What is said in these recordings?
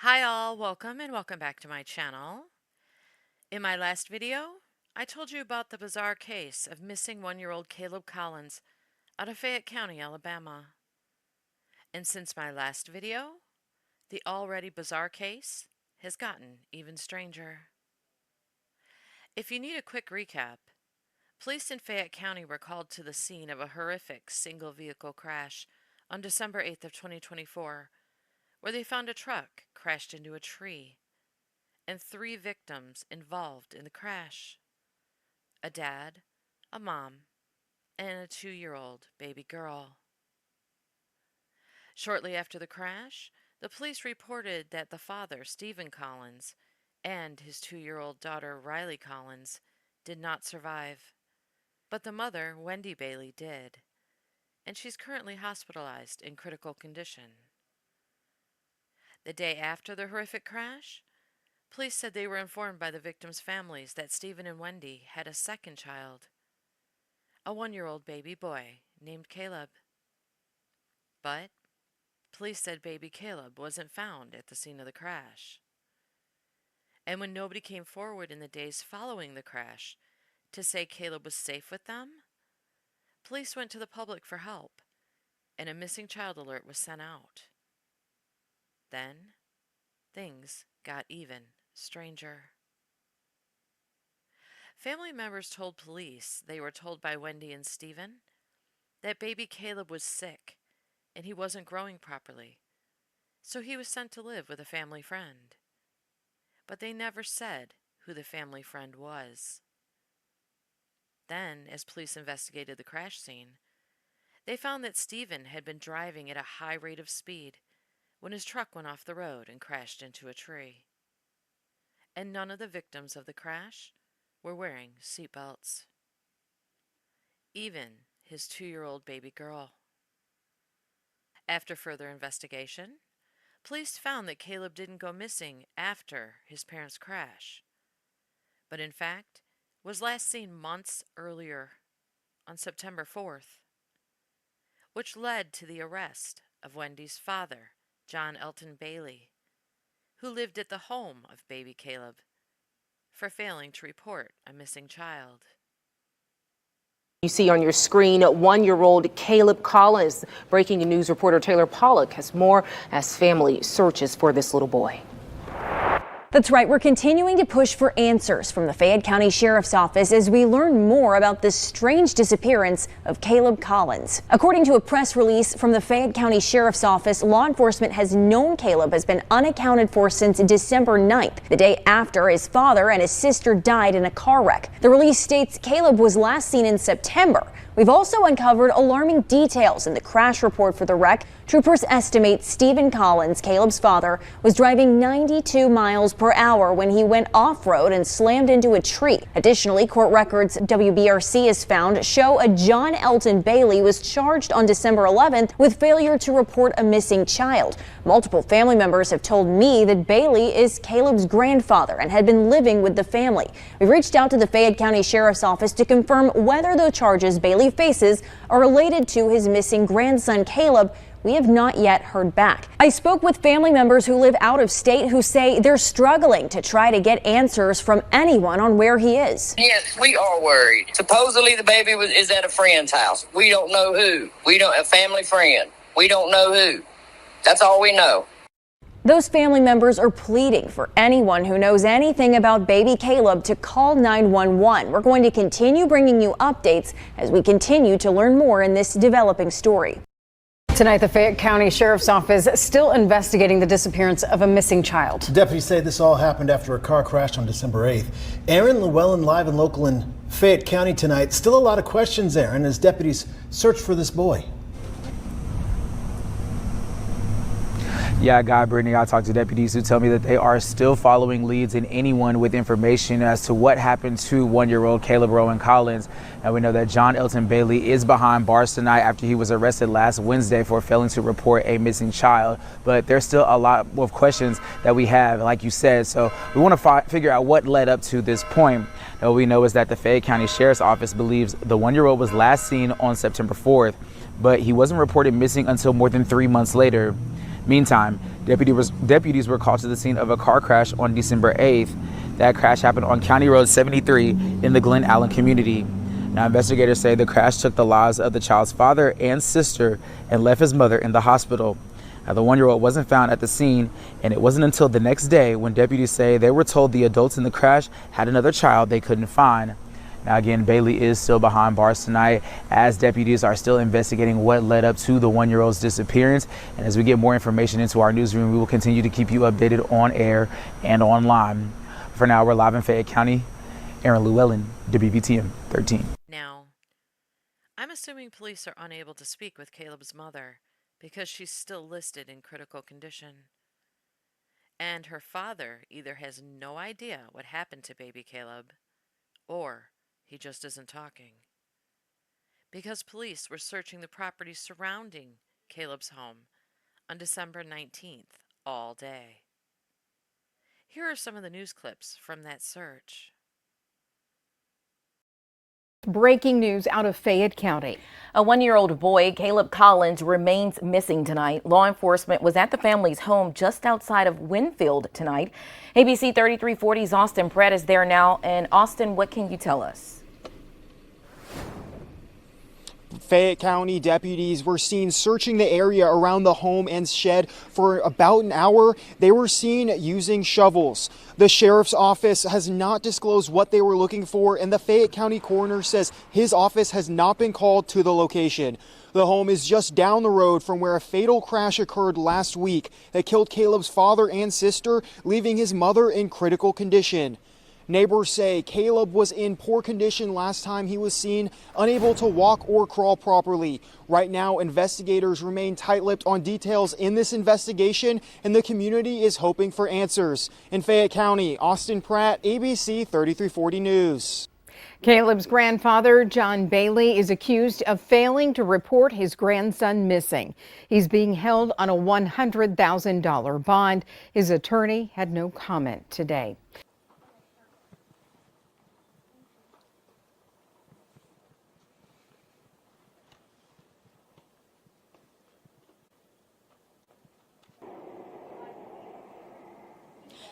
Hi all, welcome and welcome back to my channel. In my last video, I told you about the bizarre case of missing 1-year-old Caleb Collins out of Fayette County, Alabama. And since my last video, the already bizarre case has gotten even stranger. If you need a quick recap, police in Fayette County were called to the scene of a horrific single-vehicle crash on December 8th of 2024, where they found a truck crashed into a tree and 3 victims involved in the crash: a dad, a mom, and a 2-year-old baby girl. Shortly after the crash, the police reported that the father, Stephen Collins, and his 2-year-old daughter, Riley Collins, did not survive. But the mother, Wendy Bailey, did, and she's currently hospitalized in critical condition. The day after the horrific crash, police said they were informed by the victims' families that Stephen and Wendy had a second child, a 1-year-old baby boy named Caleb. But police said baby Caleb wasn't found at the scene of the crash. And when nobody came forward in the days following the crash to say Caleb was safe with them, police went to the public for help, and a missing child alert was sent out. Then, things got even stranger. Family members told police they were told by Wendy and Stephen that baby Caleb was sick and he wasn't growing properly, so he was sent to live with a family friend. But they never said who the family friend was. Then, as police investigated the crash scene, they found that Stephen had been driving at a high rate of speed when his truck went off the road and crashed into a tree. And none of the victims of the crash were wearing seatbelts. Even his 2-year-old baby girl. After further investigation, police found that Caleb didn't go missing after his parents' crash, but in fact was last seen months earlier, on September 4th, which led to the arrest of Wendy's father, John Elton Bailey, who lived at the home of baby Caleb, for failing to report a missing child. You see on your screen 1-year-old Caleb Collins. Breaking news reporter Taylor Pollock has more as family searches for this little boy. That's right. We're continuing to push for answers from the Fayette County Sheriff's Office as we learn more about this strange disappearance of Caleb Collins. According to a press release from the Fayette County Sheriff's Office, law enforcement has known Caleb has been unaccounted for since December 9th, the day after his father and his sister died in a car wreck. The release states Caleb was last seen in September. We've also uncovered alarming details in the crash report for the wreck. Troopers estimate Stephen Collins, Caleb's father, was driving 92 miles per hour when he went off-road and slammed into a tree. Additionally, court records WBRC has found show a John Elton Bailey was charged on December 11th with failure to report a missing child. Multiple family members have told me that Bailey is Caleb's grandfather and had been living with the family. We've reached out to the Fayette County Sheriff's Office to confirm whether the charges Bailey faces are related to his missing grandson Caleb. We have not yet heard back. I spoke with family members who live out of state who say they're struggling to try to get answers from anyone on where he is. Yes, we are worried. Supposedly the baby is at a friend's house. We don't know who. A family friend. We don't know who. That's all we know. Those family members are pleading for anyone who knows anything about baby Caleb to call 911. We're going to continue bringing you updates as we continue to learn more in this developing story. Tonight, the Fayette County Sheriff's Office is still investigating the disappearance of a missing child. Deputies say this all happened after a car crashed on December 8th. Aaron Llewellyn live and local in Fayette County tonight. Still a lot of questions, Aaron, as deputies search for this boy. Yeah, Guy, Brittany, I talked to deputies who tell me that they are still following leads in anyone with information as to what happened to 1-year-old Caleb Rowan Collins. And we know that John Elton Bailey is behind bars tonight after he was arrested last Wednesday for failing to report a missing child. But there's still a lot of questions that we have, like you said. So we want to figure out what led up to this point. What we know is that the Fayette County Sheriff's Office believes the 1-year-old was last seen on September 4th, but he wasn't reported missing until more than 3 months later. Meantime, deputies were called to the scene of a car crash on December 8th. That crash happened on County Road 73 in the Glen Allen community. Now, investigators say the crash took the lives of the child's father and sister and left his mother in the hospital. Now, the 1-year-old wasn't found at the scene, and it wasn't until the next day when deputies say they were told the adults in the crash had another child they couldn't find. Now, again, Bailey is still behind bars tonight as deputies are still investigating what led up to the 1-year-old's disappearance. And as we get more information into our newsroom, we will continue to keep you updated on air and online. For now, we're live in Fayette County. Aaron Llewellyn, WBTM 13. Now, I'm assuming police are unable to speak with Caleb's mother because she's still listed in critical condition. And her father either has no idea what happened to baby Caleb, or he just isn't talking. Because police were searching the property surrounding Caleb's home on December 19th all day. Here are some of the news clips from that search. Breaking news out of Fayette County. A 1-year-old boy, Caleb Collins, remains missing tonight. Law enforcement was at the family's home just outside of Winfield tonight. ABC 3340's Austin Pratt is there now. And Austin, what can you tell us? Fayette County deputies were seen searching the area around the home and shed for about an hour. They were seen using shovels. The sheriff's office has not disclosed what they were looking for, and the Fayette County coroner says his office has not been called to the location. The home is just down the road from where a fatal crash occurred last week that killed Caleb's father and sister, leaving his mother in critical condition. Neighbors say Caleb was in poor condition last time he was seen, unable to walk or crawl properly. Right now, investigators remain tight-lipped on details in this investigation, and the community is hoping for answers. In Fayette County, Austin Pratt, ABC 3340 News. Caleb's grandfather, John Bailey, is accused of failing to report his grandson missing. He's being held on a $100,000 bond. His attorney had no comment today.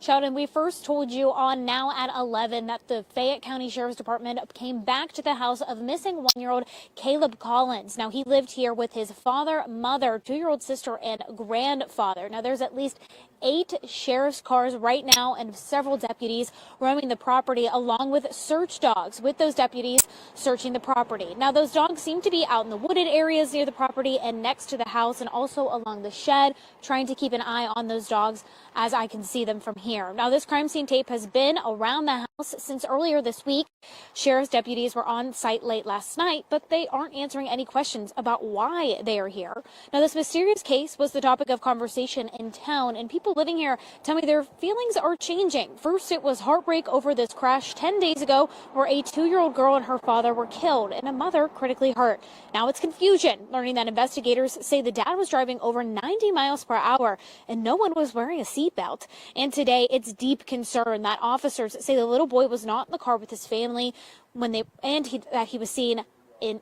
Sheldon, we first told you on Now at 11 that the Fayette County Sheriff's Department came back to the house of missing 1-year-old Caleb Collins. Now, he lived here with his father, mother, 2-year-old sister, and grandfather. Now, there's at least 8 sheriff's cars right now and several deputies roaming the property along with search dogs with those deputies searching the property. Now, those dogs seem to be out in the wooded areas near the property and next to the house and also along the shed, trying to keep an eye on those dogs as I can see them from here. Now, this crime scene tape has been around the house since earlier this week. Sheriff's deputies were on site late last night, but they aren't answering any questions about why they are here. Now, this mysterious case was the topic of conversation in town, and people living here tell me their feelings are changing. First, it was heartbreak over this crash 10 days ago where a 2-year-old girl and her father were killed and a mother critically hurt. Now it's confusion, learning that investigators say the dad was driving over 90 miles per hour and no one was wearing a seatbelt. And today, it's deep concern that officers say the little boy was not in the car with his family that he was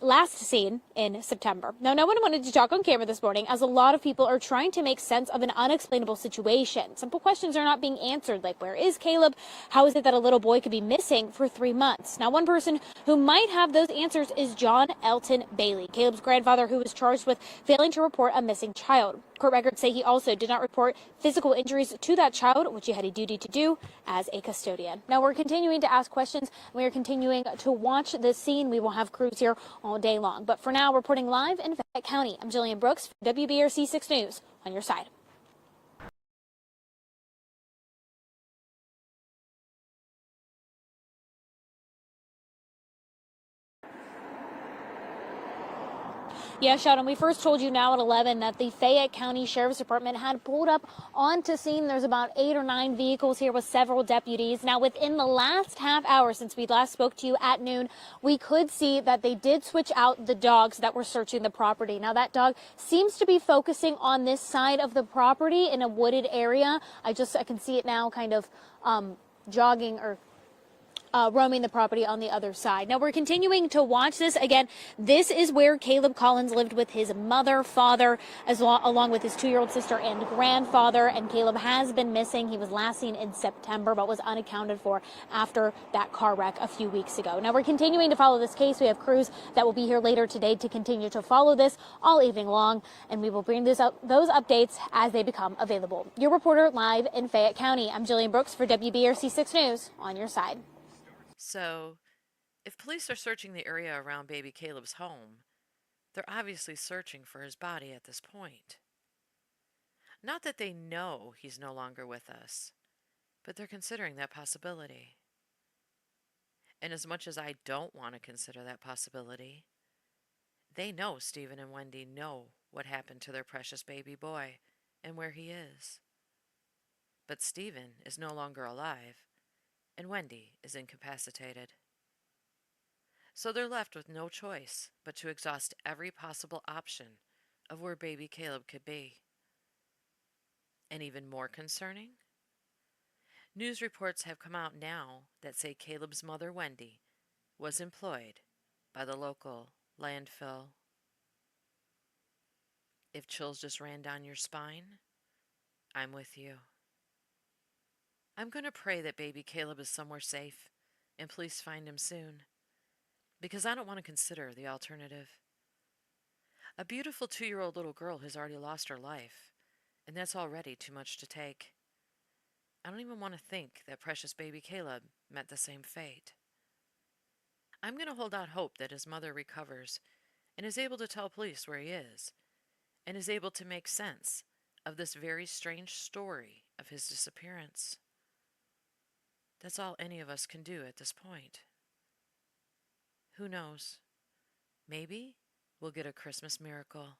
last seen in September. Now, no one wanted to talk on camera this morning as a lot of people are trying to make sense of an unexplainable situation. Simple questions are not being answered, like where is Caleb? How is it that a little boy could be missing for 3 months? Now, one person who might have those answers is John Elton Bailey, Caleb's grandfather, who was charged with failing to report a missing child. Court records say he also did not report physical injuries to that child, which he had a duty to do as a custodian. Now, we're continuing to ask questions. We are continuing to watch this scene. We will have crews here all day long. But for now, reporting live in Fayette County, I'm Jillian Brooks for WBRC 6 News on your side. Yeah, Sheldon, we first told you Now at 11 that the Fayette County Sheriff's Department had pulled up onto scene. There's about 8 or 9 vehicles here with several deputies. Now, within the last half hour since we last spoke to you at noon, we could see that they did switch out the dogs that were searching the property. Now, that dog seems to be focusing on this side of the property in a wooded area. I can see it now kind of jogging or roaming the property on the other side. Now we're continuing to watch this. Again, this is where Caleb Collins lived with his mother, father, along with his 2-year-old sister and grandfather. And Caleb has been missing. He was last seen in September, but was unaccounted for after that car wreck a few weeks ago. Now we're continuing to follow this case. We have crews that will be here later today to continue to follow this all evening long, and we will bring those updates as they become available. Your reporter live in Fayette County. I'm Jillian Brooks for WBRC 6 News, on your side. So, if police are searching the area around baby Caleb's home, they're obviously searching for his body at this point. Not that they know he's no longer with us, but they're considering that possibility. And as much as I don't want to consider that possibility, they know Stephen and Wendy know what happened to their precious baby boy and where he is. But Stephen is no longer alive, and Wendy is incapacitated. So they're left with no choice but to exhaust every possible option of where baby Caleb could be. And even more concerning, news reports have come out now that say Caleb's mother, Wendy, was employed by the local landfill. If chills just ran down your spine, I'm with you. I'm going to pray that baby Caleb is somewhere safe and police find him soon, because I don't want to consider the alternative. A beautiful 2-year-old little girl has already lost her life, and that's already too much to take. I don't even want to think that precious baby Caleb met the same fate. I'm going to hold out hope that his mother recovers and is able to tell police where he is, and is able to make sense of this very strange story of his disappearance. That's all any of us can do at this point. Who knows? Maybe we'll get a Christmas miracle.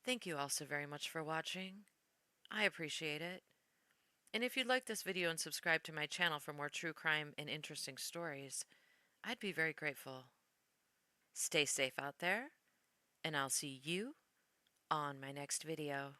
Thank you all so very much for watching. I appreciate it. And if you'd like this video and subscribe to my channel for more true crime and interesting stories, I'd be very grateful. Stay safe out there, and I'll see you on my next video.